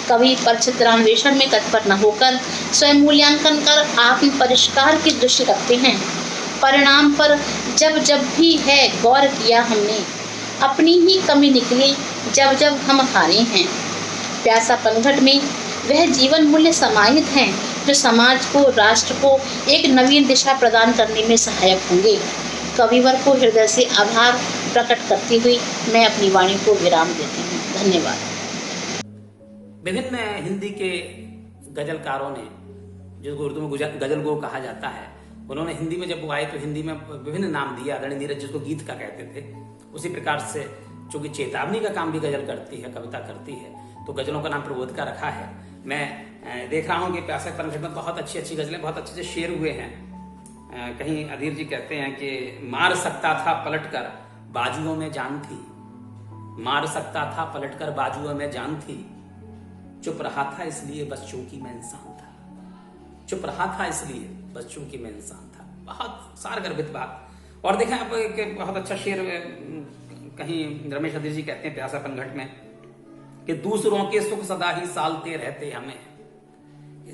कवि पर चित्रान्वेषण में तत्पर न होकर स्वयं मूल्यांकन कर आत्म परिष्कार की दृष्टि रखते हैं। परिणाम पर जब जब भी है गौर किया हमने, अपनी ही कमी निकली जब जब हम हारे हैं। प्यासा पनघट में वह जीवन मूल्य समाहित हैं जो समाज को, राष्ट्र को एक नवीन दिशा प्रदान करने में सहायक होंगे। कविवर को हृदय से आभार प्रकट करती हुई मैं अपनी वाणी को विराम देती हूँ। धन्यवाद। विभिन्न हिंदी के गजलकारों ने, जिसको उर्दू में गजल गो कहा जाता है, उन्होंने हिंदी में जब वो आए तो हिंदी में विभिन्न नाम दिया। आदरणीय नीरज जिसको गीत का कहते थे, उसी प्रकार से चूंकि चेतावनी का काम भी गजल करती है, कविता करती है, तो गजलों का नाम प्रबोधिका रखा है। मैं देख रहा हूँ कि प्यासा पनघट में बहुत अच्छी अच्छी गजलें, बहुत अच्छे अच्छे शेर हुए हैं। कहीं अधीर जी कहते हैं कि मार सकता था पलटकर बाजुओं में जान थी, मार सकता था पलटकर बाजुओं में जान थी, चुप रहा था इसलिए बस चूंकि मैं इंसान था, चुप रहा था इसलिए बस चूंकि मैं इंसान था। बहुत सारगर्भित बात। और देखें आप एक बहुत अच्छा शेर कहीं रमेश अधीर जी कहते हैं प्यासा पनघट में कि दूसरों के सुख सदा ही सालते रहते हमें।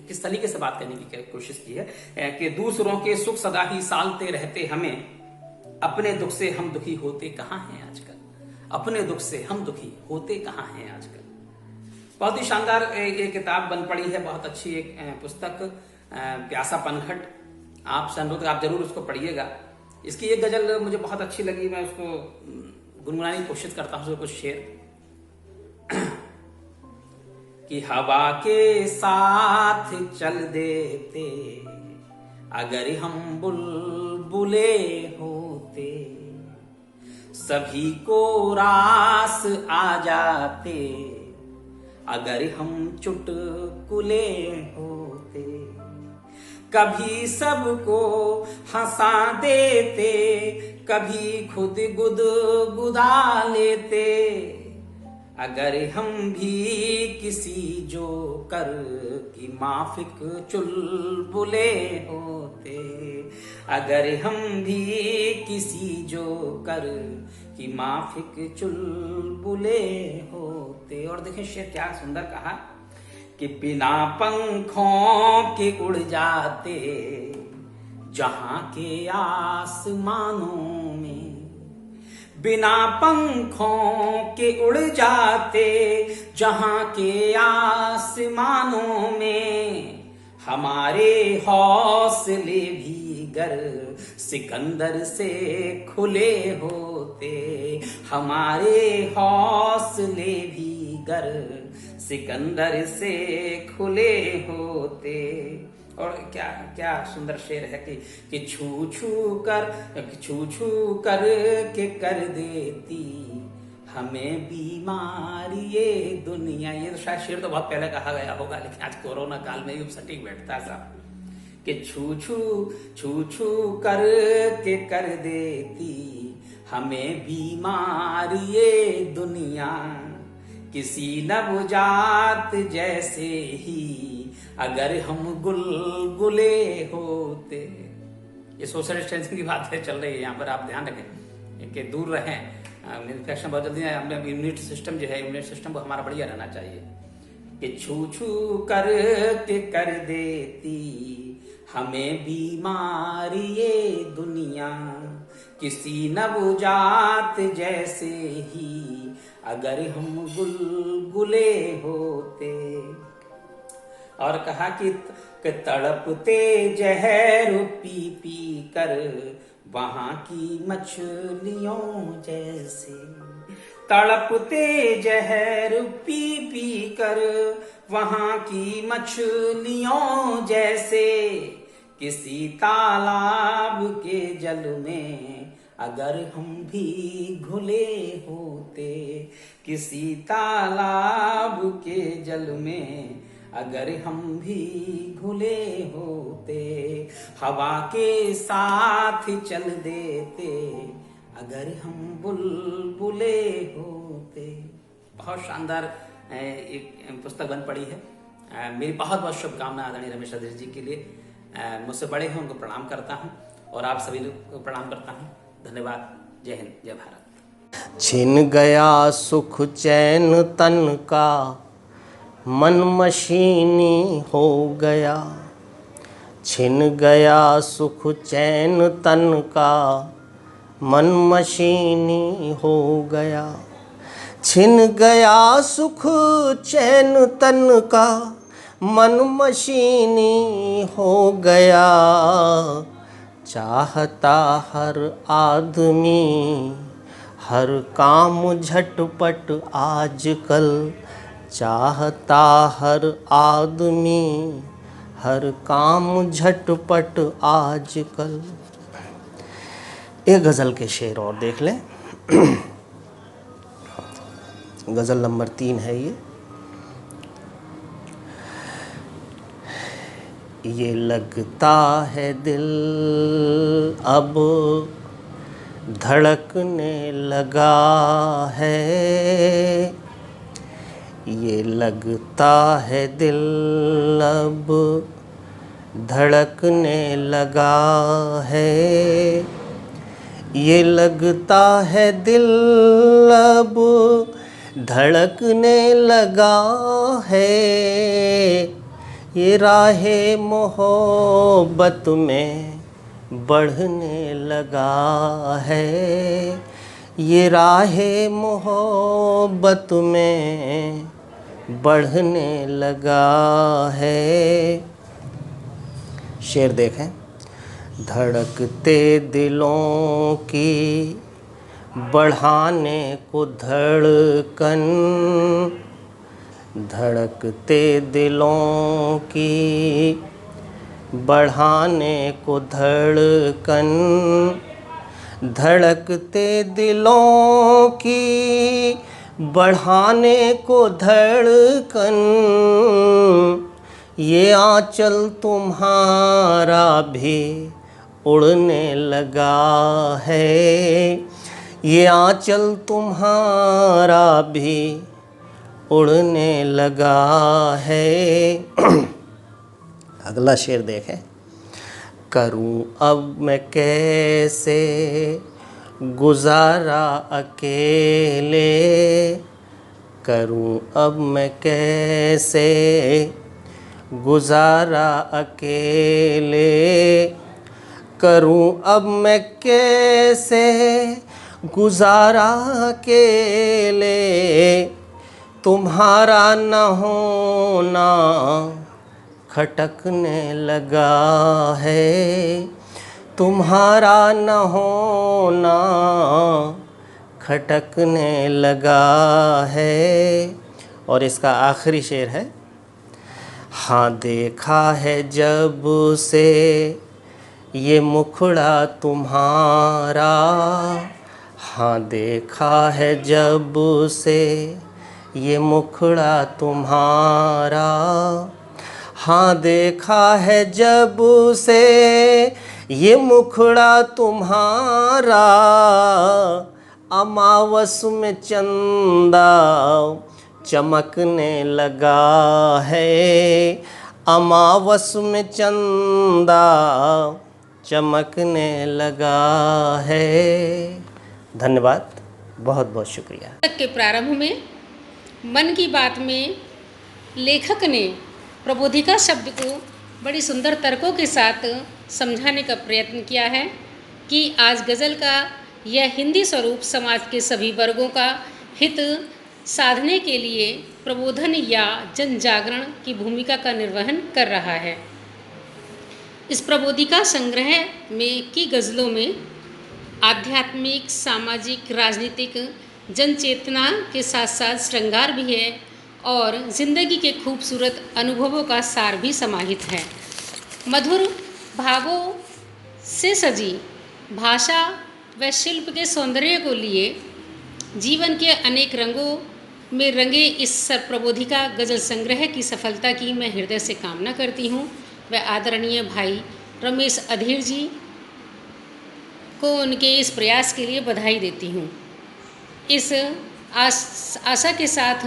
किस तरीके से बात करने की कोशिश की है कि दूसरों के सुख सदा ही सालते रहते हमें, अपने दुख से हम दुखी होते कहाँ हैं आजकल, अपने दुख से हम दुखी होते कहाँ हैं आजकल। बहुत ही शानदार ये किताब बन पड़ी है, बहुत अच्छी एक पुस्तक प्यासा पनघट। आप अनुरोध आप जरूर उसको पढ़िएगा। इसकी एक गजल मुझे बहुत अच्छी लगी, मैं उसको गुनगुनाने की कोशिश करता हूँ, कुछ शेर कि हवा के साथ चल देते अगर हम बुलबुले होते, सभी को रास आ जाते अगर हम चुटकुले होते, कभी सबको हंसा देते कभी खुद गुदगुदा लेते, अगर हम भी किसी जोकर की माफिक चुलबुले होते, अगर हम भी किसी जोकर की माफिक चुलबुले होते। और देखें शेर क्या सुंदर कहा कि बिना पंखों के उड़ जाते जहां के आसमानों में, बिना पंखों के उड़ जाते जहां के आसमानों में, हमारे हौसले भी गर सिकंदर से खुले होते, हमारे हौसले भी गर सिकंदर से खुले होते। और क्या क्या सुंदर शेर है कि छू छू कर के कर देती हमें बीमारी ये दुनिया। ये तो शायद शेर तो बहुत पहले कहा गया होगा, लेकिन आज कोरोना काल में भी सटीक बैठता है साहब कि छू छू कर के कर देती हमें बीमारी ये दुनिया, किसी नवजात जैसे ही अगर हम गुलगुले होते। ये सोशल डिस्टेंसिंग की बात है चल रही है यहाँ पर, आप ध्यान रखें कि दूर रहें, इन्फेक्शन बहुत जल्दी है। इम्यूनिटी सिस्टम जो है, इम्यूनिटी सिस्टम को हमारा बढ़िया रहना चाहिए कि छू छू कर के कर देती हमें बीमारी ये दुनिया, किसी नवजात जैसे ही अगर हम गुलगुले होते। और कहा कि तड़पते जहर पी पी कर वहां की मछलियों जैसे, तड़पते जहर पी पी कर वहां की मछलियों जैसे, किसी तालाब के जल में अगर हम भी घुले होते, किसी तालाब के जल में अगर हम भी घुले होते, हवा के साथ चल देते अगर हम बुलबुले होते। बहुत शानदार एक पुस्तक बन पड़ी है। मेरी बहुत बहुत शुभकामनाएं आदरणीय रमेश अधीर जी के लिए। मुझसे बड़े हैं, उनको प्रणाम करता हूं और आप सभी को प्रणाम करता हूं। धन्यवाद। जय हिंद, जय भारत। छिन गया सुख चैन तन का, मन मशीनी हो गया। छिन गया सुख चैन तन का, मन मशीनी हो गया। छिन गया सुख चैन तन का, मन मशीनी हो गया। चाहता हर आदमी हर काम झटपट आजकल, चाहता हर आदमी हर काम झटपट आजकल। एक गज़ल के शेर और देख लें। गज़ल नंबर 3 है ये लगता है दिल अब धड़कने लगा है, ये लगता है दिल अब धड़कने लगा है। ये लगता है दिल अब धड़कने लगा है, ये राहे मोहब्बत में बढ़ने लगा है, ये राहे मोहब्बत में बढ़ने लगा है। शेर देखें। धड़कते दिलों की बढ़ाने को धड़कन, धड़कते दिलों की बढ़ाने को धड़कन, धड़कते दिलों की बढ़ाने को धड़कन, ये आंचल तुम्हारा भी उड़ने लगा है, ये आंचल तुम्हारा भी उड़ने लगा है। अगला शेर देखें। करूं अब मैं कैसे गुजारा अकेले, करूं अब मैं कैसे गुजारा अकेले, करूं अब मैं कैसे गुजारा अकेले, तुम्हारा न होना खटकने लगा है, तुम्हारा न होना खटकने लगा है। और इसका आखिरी शेर है। हाँ देखा है जब से ये मुखड़ा तुम्हारा, हाँ देखा है जब से ये मुखड़ा तुम्हारा, हाँ देखा है जब से ये मुखड़ा तुम्हारा, अमावस में चंदा चमकने लगा है, अमावस में चंदा चमकने लगा है। धन्यवाद, बहुत बहुत शुक्रिया। तक के प्रारंभ में मन की बात में लेखक ने प्रबोधिका शब्द को बड़ी सुंदर तर्कों के साथ समझाने का प्रयत्न किया है कि आज गज़ल का यह हिंदी स्वरूप समाज के सभी वर्गों का हित साधने के लिए प्रबोधन या जन जागरण की भूमिका का निर्वहन कर रहा है। इस प्रबोधिका संग्रह में की गज़लों में आध्यात्मिक, सामाजिक, राजनीतिक जन चेतना के साथ साथ श्रृंगार भी है और ज़िंदगी के खूबसूरत अनुभवों का सार भी समाहित है। मधुर भावों से सजी भाषा व शिल्प के सौंदर्य को लिए जीवन के अनेक रंगों में रंगे इस प्रबोधिका गज़ल संग्रह की सफलता की मैं हृदय से कामना करती हूँ। व आदरणीय भाई रमेश अधीर जी को उनके इस प्रयास के लिए बधाई देती हूँ। इस आशा के साथ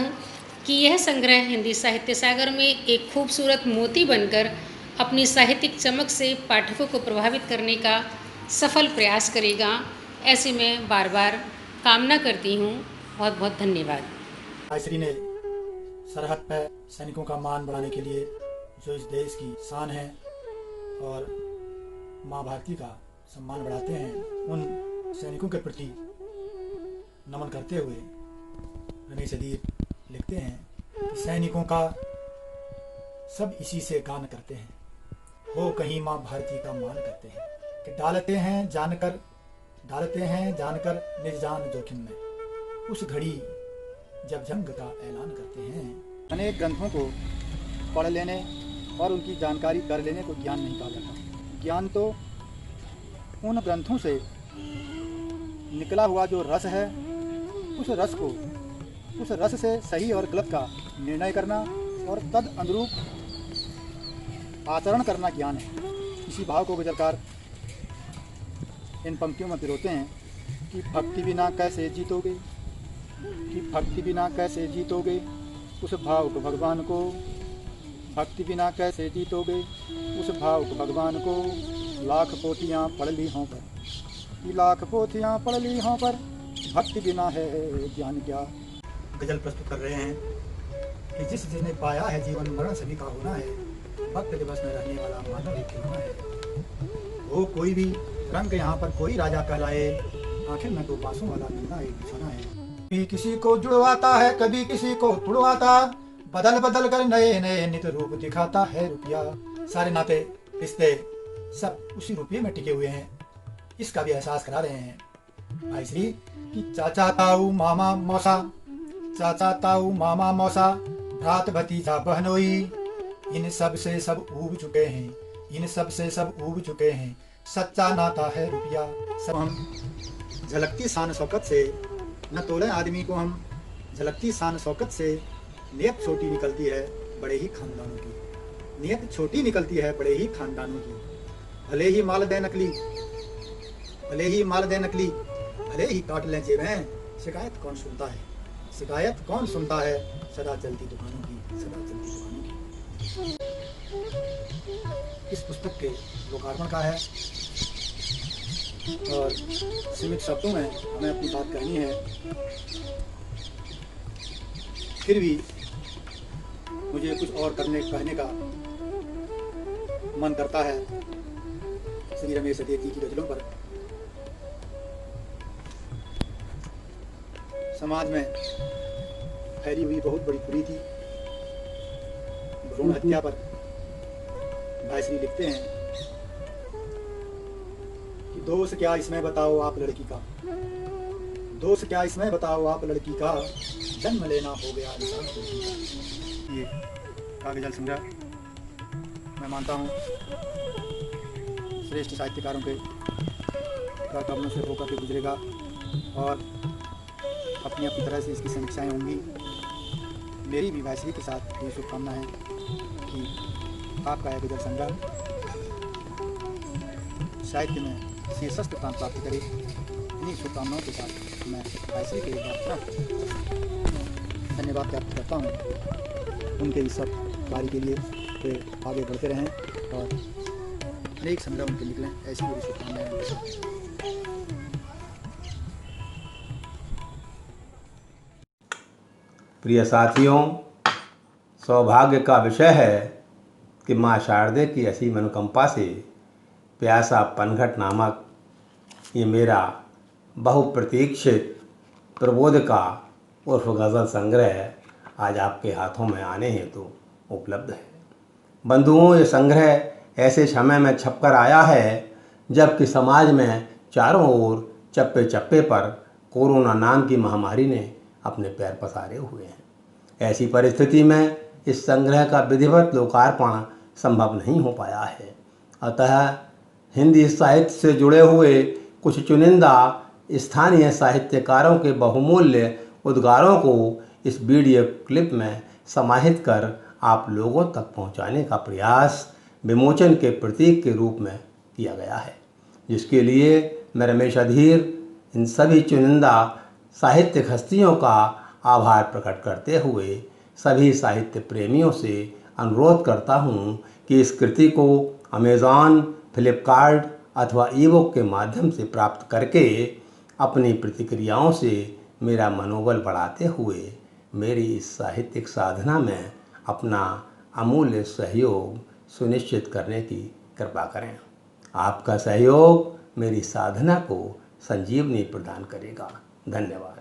कि यह संग्रह हिंदी साहित्य सागर में एक खूबसूरत मोती बनकर अपनी साहित्यिक चमक से पाठकों को प्रभावित करने का सफल प्रयास करेगा, ऐसे मैं बार बार कामना करती हूँ। बहुत बहुत धन्यवाद। रायश्री ने सरहद पर सैनिकों का मान बढ़ाने के लिए जो इस देश की शान है और माँ भारती का सम्मान बढ़ाते हैं, उन सैनिकों के प्रति नमन करते हुए रमेश अधीर लिखते हैं कि सैनिकों का सब इसी से गान करते हैं, हो कहीं माँ भारती का मान करते हैं कि डालते हैं जानकर निज जान जोखिम में, उस घड़ी जब जंग का ऐलान करते हैं। अनेक ग्रंथों को पढ़ लेने और उनकी जानकारी कर लेने को ज्ञान नहीं कहा जाता। ज्ञान तो उन ग्रंथों से निकला हुआ जो रस है, उस रस से सही और गलत का निर्णय करना और तद अनुरूप आचरण करना ज्ञान है। इसी भाव को गजलकार इन पंक्तियों में पिरोते हैं कि भक्ति बिना कैसे जीतोगे, कि भक्ति बिना कैसे जीतोगे उस भाव को भगवान को, भक्ति बिना कैसे जीतोगे उस भाव को भगवान को, लाख पोथियाँ पढ़ ली हों पर कि लाख पोथियाँ पढ़ ली हों पर भक्ति बिना है ज्ञान क्या। गजल प्रस्तुत कर रहे हैं कि जिसने पाया है जीवन मरण सभी का होना है, भक्त दिवस में रहने वाला मानव एक खिलौना है। वो कोई भी रंग यहाँ पर कोई राजा कहलाए, आखिर में तो पासों वाला मिलना एक बिछोना है। कभी किसी को जुड़वाता है, कभी किसी को तुड़वाता, बदल बदल कर नए नए नित रूप दिखाता है रुपया। सारे नाते रिश्ते सब उसी रुपये में टिके हुए हैं, इसका भी एहसास करा रहे हैं भाई श्री कि चाचा ताऊ मामा मौसा, चाचा ताऊ मामा मौसा, भ्रात भतीजा बहनोई, इन सब से सब ऊब चुके हैं, इन सब से सब ऊब चुके हैं, सच्चा नाता है रुपया। सब हम झलकती शान शौकत से न तोले आदमी को, हम झलकती शान शौकत से, नियत छोटी निकलती है बड़े ही खानदानों की, नियत छोटी निकलती है बड़े ही खानदानों की। भले ही माल दे नकली, भले ही माल दे नकली, भले ही काट लें जेबें, शिकायत कौन सुनता है, शिकायत कौन सुनता है, सदा चलती दुकानों की, सदा चलती दुकानों की। इस पुस्तक के लोकार्पण का है और सीमित शब्दों में हमें अपनी बात कहनी है, फिर भी मुझे कुछ और कहने का मन करता है श्री रमेश अधीर जी की गजलों पर। समाज में फैली हुई बहुत बड़ी बुरी थी भ्रूण हत्या पर भाई श्री लिखते हैं कि दोष क्या इसमें बताओ आप लड़की का, दोष क्या इसमें बताओ आप लड़की का, जन्म लेना हो गया इंसान। ये कागजल संग्रह मैं मानता हूँ श्रेष्ठ साहित्यकारों के कदमों से होकर के गुजरेगा और अपनी अपनी तरह से इसकी समीक्षाएँ होंगी। मेरी भी भाईश्री के साथ ये शुभकामना है कि आपका यह गजल संग्रह साहित्य में शीर्षस्थ स्थान प्राप्त करे। इन्हीं शुभकामनाओं के साथ मैं भाईश्री के धन्यवाद ज्ञापित करता हूँ उनके इस सब कार्य के लिए। वे आगे बढ़ते रहें और अनेक संग्रह उनके निकलें, ऐसी मेरी शुभकामनाएं हैं। प्रिय साथियों, सौभाग्य का विषय है कि माँ शारदे की असीम अनुकंपा से प्यासा पनघट नामक ये मेरा बहुप्रतीक्षित प्रबोधिका उर्फ गज़ल संग्रह आज आपके हाथों में आने हेतु उपलब्ध है। बंधुओं, ये संग्रह ऐसे समय में छपकर आया है जबकि समाज में चारों ओर चप्पे चप्पे पर कोरोना नाम की महामारी ने अपने पैर पसारे हुए हैं। ऐसी परिस्थिति में इस संग्रह का विधिवत लोकार्पण संभव नहीं हो पाया है। अतः हिंदी साहित्य से जुड़े हुए कुछ चुनिंदा स्थानीय साहित्यकारों के बहुमूल्य उद्गारों को इस वीडियो क्लिप में समाहित कर आप लोगों तक पहुंचाने का प्रयास विमोचन के प्रतीक के रूप में किया गया है, जिसके लिए मैं रमेश अधीर इन सभी चुनिंदा साहित्यिक हस्तियों का आभार प्रकट करते हुए सभी साहित्य प्रेमियों से अनुरोध करता हूं कि इस कृति को अमेज़ॉन, फ्लिपकार्ट अथवा ईबुक के माध्यम से प्राप्त करके अपनी प्रतिक्रियाओं से मेरा मनोबल बढ़ाते हुए मेरी इस साहित्यिक साधना में अपना अमूल्य सहयोग सुनिश्चित करने की कृपा करें। आपका सहयोग मेरी साधना को संजीवनी प्रदान करेगा। धन्यवाद।